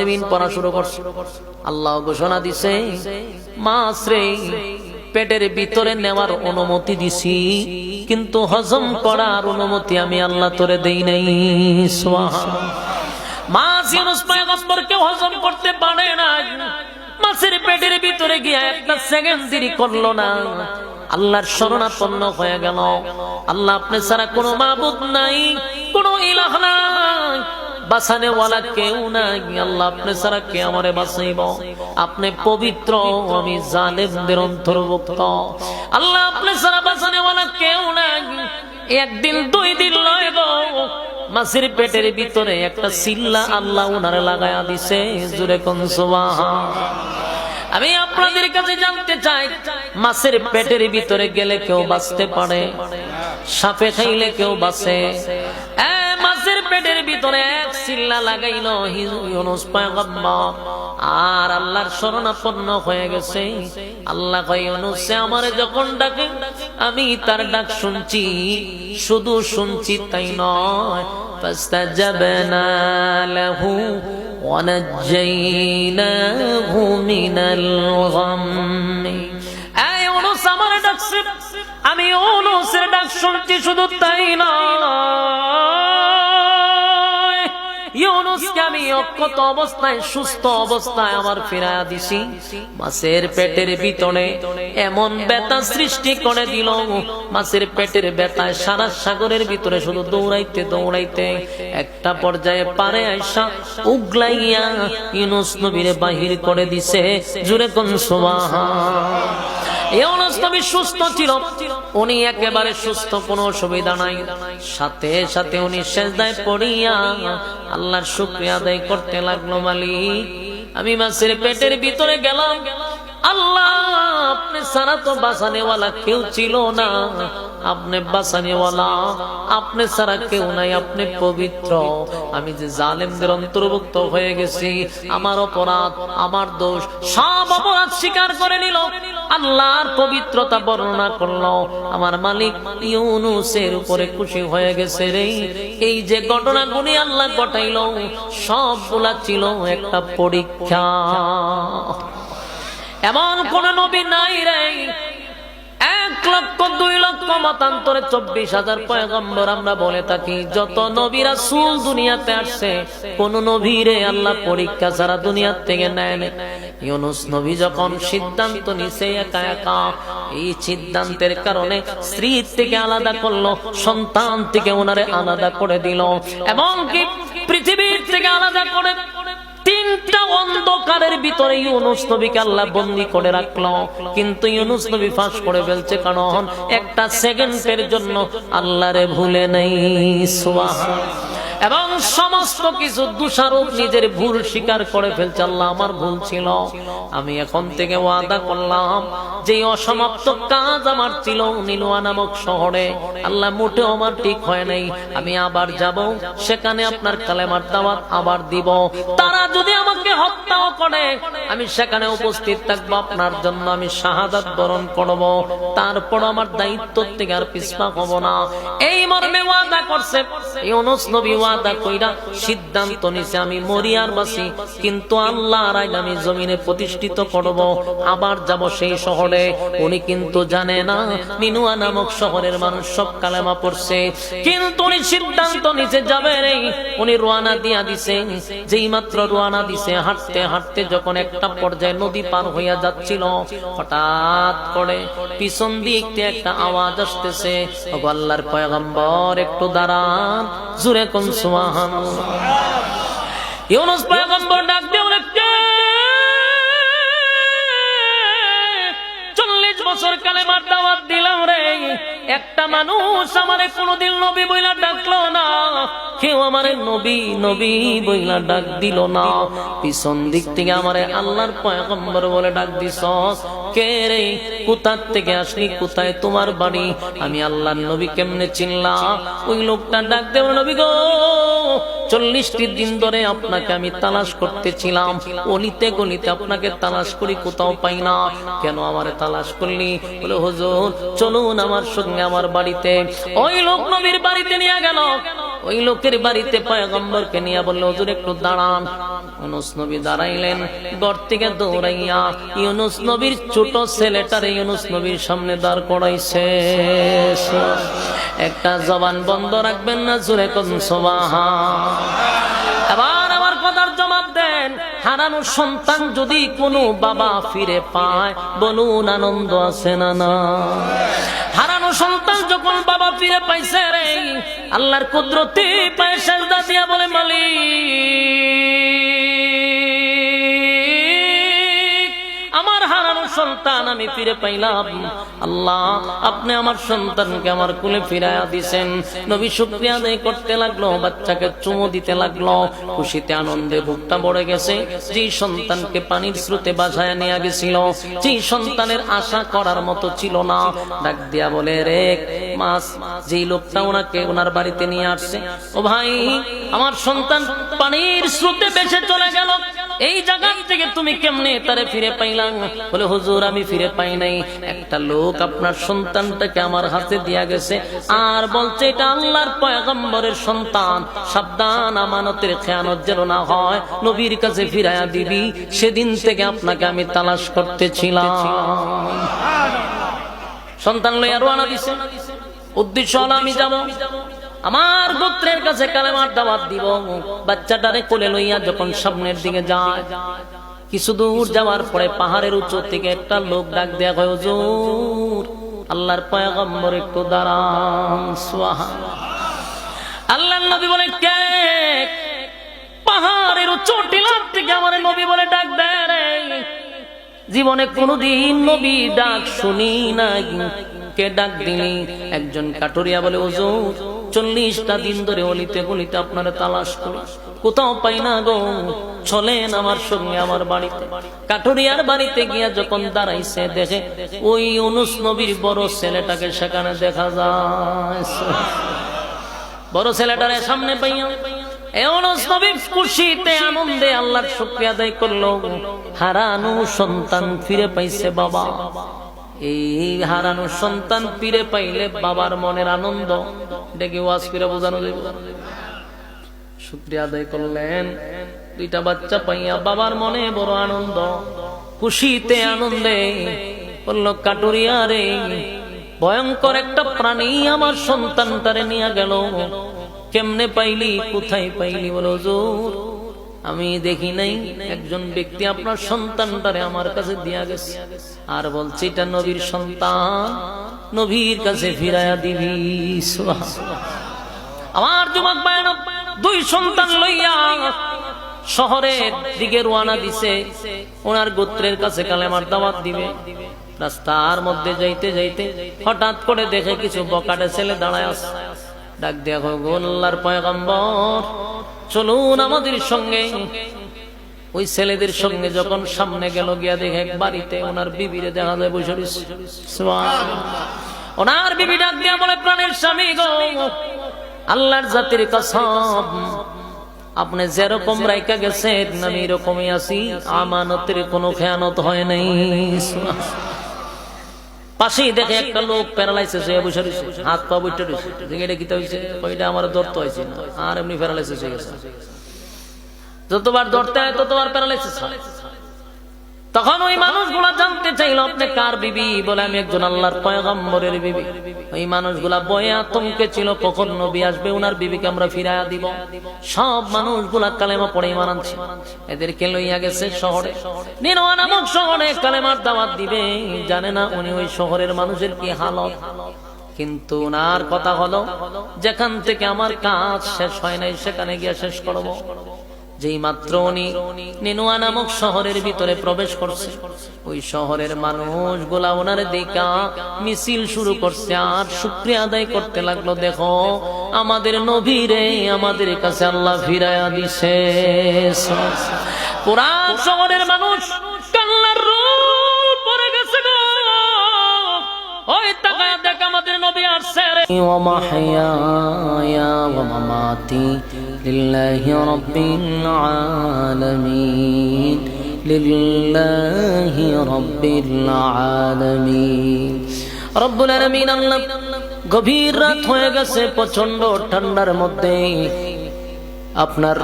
সালেমিন পড়া শুরু করছে। আল্লাহ ঘোষণা দিছে, মাছ রে পেটের ভিতরে নেওয়ার অনুমতি দিছি, কিন্তু হজম করার অনুমতি আমি আল্লাহ তোরে দেই নাই। সুবহানাল্লাহ। মাছ ইউনূস পয়গম্বরকে হজম করতে পারে না, মাছের পেটের ভিতরে গিয়ে একটা সেকেন্ড দেরি করলো না, আল্লাহর শরণাপন্ন হয়ে গেল। আল্লাহ আপনি ছাড়া কোনো মাবুদ নাই, কোনো ইলাহ নাই, বাঁচানে ওয়ালা কেউ নাই। আল্লাহ আপনি ছাড়া কে আমারে বাঁচাইব? আপনি পবিত্র, আমি জালেমদের অন্তর্ভুক্ত। আল্লাহ আপনি ছাড়া বাঁচানে ওয়ালা কেউ নাই। একদিন দুই দিন লয় গো, মাছের পেটের ভিতরে একটা সিল্লা আল্লাহ উনারে লাগায়া দিছে। জোরে কোন সুবহানাল্লাহ। আমি আপনাদের কাছে জানতে চাই, মাছের পেটের ভিতরে গেলে কেউ বাঁচতে পারে? সাপে খাইলে কেউ বাঁচে? মাছের পেটের ভিতরে এক সিল্লা লাগাইল ইউনূস পয়গম্বর, আর আল্লাহর শরণাপন্ন হয়ে গেছে। আল্লাহ কয়, ইউনূস আমারে যখন ডাকে আমি তার ডাক শুনছি, শুধু শুনছি তাই নয়, ফাস্তাজাবনা লাহু ওয়ানাজ্জাইনাহু মিনাল গাম্মি। এই ইউনূস আমারে ডাকছে, আমি ইউনূসের ডাক শুনছি, শুধু তাই নয়, ইউনূসকে আমি অক্ষত অবস্থায়, সুস্থ অবস্থায় আমার ফিরাইয়া দিছি। মাছের পেটের ভিতরে এমন ব্যথা সৃষ্টি করে দিল, মাছের পেটের ব্যথায় সারা সাগরের ভিতরে শুধু দৌড়াইতে দৌড়াইতে একটা পর্যায়ে পারে আইসা উগলাইয়া ইউনূস নবীরে বাহির করে দিছে। জোরে কোন সুবহানাল্লাহ। ইউনূস নবী সুস্থ ছিল, উনি একেবারে সুস্থ, কোনো অসুবিধা নাই। সাথে সাথে উনি সিজদায় পড়িয়া আল্লাহর শুকরিয়া আদায় করতে লাগলো, মালিক আমি মাছের পেটের ভিতরে গেলাম, আল্লাহ আপনি ছাড়া তো বাঁচানেওয়ালা কেউ ছিল না, আপনি বাঁচানেওয়ালা, আপনি ছাড়া কেউ নাই, আপনি পবিত্র। আমি যে জালেমদের অন্তর্ভুক্ত হয়ে গেছি, আমার অপরাধ, আমার দোষ, সব অপরাধ স্বীকার করে নিল, আল্লাহর পবিত্রতা বর্ণনা করলো। আমার মালিক ইউনূসের উপরে খুশি হয়ে গেছে রে। এই যে ঘটনাগুলি আল্লাহ ঘটাইল, সবগুলা ছিল একটা পরীক্ষা। এমন কোন নবী নাই রে, 1 লক্ষ 2 লক্ষ মতান্তরে 24,000 পয়গম্বর আমরা বলে থাকি, যত নবী রাসূল দুনিয়াতে আসছে, কোন নবীরে আল্লাহ পরীক্ষা ছাড়া দুনিয়া থেকে নেয় না। ইউনূস নবী যখন সিদ্ধান্ত নিছে একা একা, এই সিদ্ধান্তের কারণে স্ত্রী থেকে আলাদা করলো, সন্তান থেকে ওনারে আলাদা করে দিল, এবং কি পৃথিবীর থেকে আলাদা করে 3টা অন্ধকারের ভিতরে ইউনূস নবীকে আল্লাহ বন্দী করে রাখলো। কিন্তু ইউনূস নবী ফাঁস করে ফেলছে, কারণ একটা সেকেন্ডের জন্য আল্লাহরে ভুলে নাই। সুবহানাল্লাহ। এবং সমস্ত কিছু দোষারোপ, নিজের ভুল স্বীকার করে ফেলছে, আল্লাহ আমার ভুল ছিল, আমি এখন থেকে ওয়াদা করলাম যে অসমাপ্ত কাজ আমার ছিল নিলুয়া নামক শহরে, আল্লাহ মোটেও আমার ঠিক হয় নাই, আমি আবার যাব, সেখানে আপনার কালেমার দাওয়াত আবার দিব, তারা যদি আমাকে হত্যাও করে আমি সেখানে উপস্থিত থাকবো, আপনার জন্য আমি শাহাদাত বরণ করব, তারপর আমার দায়িত্ব থেকে আর পিছপা হব না। এই মর্মে ওয়াদা করছে ইউনূস নবী। ওয়াদা কইরা সিদ্ধান্ত নিছে, আমি মরিয়ার বাসি, কিন্তু আল্লাহর আইন আমি জমিনে প্রতিষ্ঠিত করব, আবার যাব সেই শহরে। উনি কিন্তু জানে না মিনুয়া নামক শহরের মানুষ সব কালেমা পড়ছে, কিন্তু উনি সিদ্ধান্ত নিছে যাবে রে। উনি রওনা দিয়া দিছে, যেই মাত্র রওনা দিছে, হাঁটতে হাঁটতে যখন একটা পর্যায়ে নদী পার হইয়া যাচ্ছিল, হঠাৎ করে পিছন দিক থেকে একটা আওয়াজ আসতেছে, ওগো আল্লাহর পয়গম্বর একটু দাঁড়ান। জোরে কোন সুবহানাল্লাহ। ইউনূস পয়গম্বর ডাক দিয়ে বলে, 40 বছর কালেমার দাওয়াত দিলাম রে, একটা মানুষ আমারে কোনদিন নবী বইলা ডাকলো না, কেউ আমারে নবী নবী বইলা ডাক দিল না। পিছন দিক থেকে আমারে আল্লাহর পয়গম্বর বলে ডাক দিছস, কে রে, কোথা থেকে আসলি, কোথায় তোমার বাড়ি? আমি আল্লাহর নবী কেমনে চিনলাম? ওই লোকটা ডাক দেব, নবী গো 40টি দিন ধরে আপনাকে আমি তালাশ করতেছিলাম, অলিতে গলিতে আপনাকে তালাশ করি, কোথাও পাই না, কেন আমারে তালাশ করলি? বলে হুজুর চলুন আমার সঙ্গে আমার বাড়িতে। ওই লোক নবীর বাড়িতে নিয়ে গেল। ওই লোকের বাড়িতে পয়গম্বরকে নিয়ে বলল, হুজুর একটু দাঁড়ান। ইউনূস নবী দাঁড়াইলেন, ঘর থেকে দৌড়াইয়া ইউনূস নবীর ছোট ছেলেটারে ইউনূস নবীর সামনে দাঁড় করাইছে। একটা জবান বন্ধ রাখবেন না, জোরে কোন সুবহান। এবার আমার কথার জবাব দেন, হারানো সন্তান যদি কোনো বাবা ফিরে পায়, বলুন আনন্দ আছে না না? হারানো সন্তান যখন বাবা ফিরে পাইছে রে, আল্লাহর কুদরতে পায়ে সেজদা দিয়া বলে, মালিক আমার হারানো সন্তান আমি ফিরে পাইলাম। আল্লাহ আপনি আমার সন্তানকে আমার কোলে ফিরাইয়া দিছেন। নবী শুকরিয়া আদায় করতে লাগলো, বাচ্চাকে চুমু দিতে লাগলো, খুশিতে আনন্দে বুকটা ভরে গেছে। যে সন্তানকে পানির স্রোতে বাসায় নিয়ে গেছিল, যে সন্তানের আশা করার মতো ছিল না, ডাক দিয়া বলে, রে মাস যে লোকটা ওনাকে ওনার বাড়িতে নিয়ে আসছে, ও ভাই আমার সন্তান পানির স্রোতে ভেসে চলে গেল, এই জায়গা থেকে তুমি কেমনে তারে ফিরে পাইলা? বলে, হুজুর আমি ফিরে পাই নাই, একটা লোক আপনার সন্তানটাকে আমার হাতে দিয়া গেছে, আর বলছে এটা আল্লাহর পয়গম্বরের সন্তান, সাবধান আমানতের খেয়ানত যেন না হয়, নবীর কাছে ফিরাইয়া দিবি। সেদিন থেকে আপনাকে আমি তালাশ করতেছিলাম। সন্তান লইয়া রওনা দিছে, উদ্দেশ্য হলো আমি যাব আমার গোত্রের কাছে কালেমার দাওয়াত দিব। বাচ্চাটারে কোলে লইয়া যখন সামনের দিকে যায়, কিছু দূর যাওয়ার পরে পাহাড়ের উঁচু থেকে একটা লোক ডাক দেয়া হয়, হুজুর আল্লাহর পয়গম্বর একটু দাঁড়ান। সুবহানাল্লাহ। আল্লাহর নবী বলে, কে? পাহাড়ের উঁচু টিলা থেকে আমার নবী বলে ডাক দেয় রে। জীবনে কোনদিন নবী ডাক শুনি নাই, কে ডাক দিলি? একজন কাটুরিয়া বলে, হুজুর 40টা দিন ধরে অলিতে গলিতে আপনারা তালাশ করি, কোথাও পাই না গো, চলেন আমার সঙ্গে আমার বাড়িতে। কাটুরিয়ার বাড়িতে গিয়া যখন দাঁড়াইছে, দেখে ওই ইউনূস নবীর বড় ছেলেটাকে সেখানে দেখা যায়। বড় ছেলেটারে সামনে পাইয়া ইউনূস নবী খুশিতে আনন্দে আল্লাহর শুকরিয়া আদায় করলো, হারানো সন্তান ফিরে পাইছে বাবা। এই হারানো সন্তান ফিরে পাইলে বাবার মনের আনন্দ ডেকে ওয়াজ করে বোঝানো যাবে। শুকরিয়া আদায় করলেন, দুইটা বাচ্চা পাইয়া বাবার মনে বড় আনন্দ, খুশিতে আনন্দে বলল, কাটুরিয়া রে, ভয়ঙ্কর একটা প্রাণী আমার সন্তানটারে নিয়ে গেল, কেমনে পাইলি, কোথায় পাইলি? বলো, হুজুর আমি দেখি নাই, একজন ব্যক্তি আপনার সন্তানটারে আমার কাছে দিয়া গেছে, আর বলছে এটা নবীর সন্তান, নবীর কাছে ফিরাইয়া দিবি। আমার যুবক ভাইরা দুই সন্তান লইয়া শহরের দিকে রওনা দিছে, ওনার গোত্রের কাছে কালেমার দাওয়াত দিবে। রাস্তার মধ্যে যাইতে যাইতে হঠাৎ করে দেখে কিছু বকাটে ছেলে দাঁড়ায় আছে। ডাক দেয়া হয়, আল্লাহর পয়গম্বর চলুন আমাদের সঙ্গে। ওই ছেলেদের সঙ্গে যখন সামনে গেল, গিয়া দেখে এক বাড়িতে ওনার বিবিরে দেখা যায় বসে রয়েছে। ওনার বিবি ডাক দিয়া বলে, প্রাণের স্বামী গো, আল্লাহর জাতির কসম, আপনি যেরকম রাইকা গেছেন আমি এরকমই আছি, আমানতের কোনো খেয়ানত হয় নাই। পাশেই দেখে একটা লোক প্যারালাইসিস হয়ে বসে রয়েছে, হাত পা বইটা রয়েছে। এটা কি হয়েছে? ওইটা আমার ধরতে হয়েছে না, আর এমনি প্যারালাইসিস হয়ে গেছে। যতবার ধরতে হয় ততবার প্যারালাইসিস হয়। তখন ওই মানুষগুলা জানতে চাইল, আপনি কার বিবি? বলে, আমি একজন আল্লাহর পয়গম্বরের বিবি। ওই মানুষগুলা বয়ে আতঙ্কে ছিল, কখন নবী আসবে, ওনার বিবিকে আমরা ফিরাইয়া দিব। সব মানুষগুলা কালেমা পড়ে ঈমান আনছে। এদেরকে লইয়া গেছে শহরে, নিনওয়া নামক শহরে কালেমার দাওয়াত দিবে। জানে না উনি ওই শহরের মানুষের কি হালত। কিন্তু ওনার কথা হলো, যেখান থেকে আমার কাজ শেষ হয় নাই সেখানে গিয়ে শেষ করবো। যেই মাত্র উনি নিনওয়া নামক শহরের ভিতরে প্রবেশ করছে, ওই শহরের মানুষগুলা ওনার দেখা মিছিল শুরু করছে আর শুকরিয়া আদায় করতে লাগলো, দেখো আমাদের নবীরে আমাদের কাছে আল্লাহ ফিরাইয়া দিছে। পুরা শহরের মানুষ কান্নার রোল পড়ে গেছে গো। ওই তাকায়া দেখ আমাদের নবী আসছে রে। ওয়া মাহইয়া ওয়া মামাতি লিল্লাহি রাব্বিল আলামিন, লিল্লাহি রাব্বিল আলামিন। রব্বুল আলামিন আল্লাহ গভীর রাত হয়ে গেছে, প্রচন্ড ঠান্ডার মধ্যে আপনার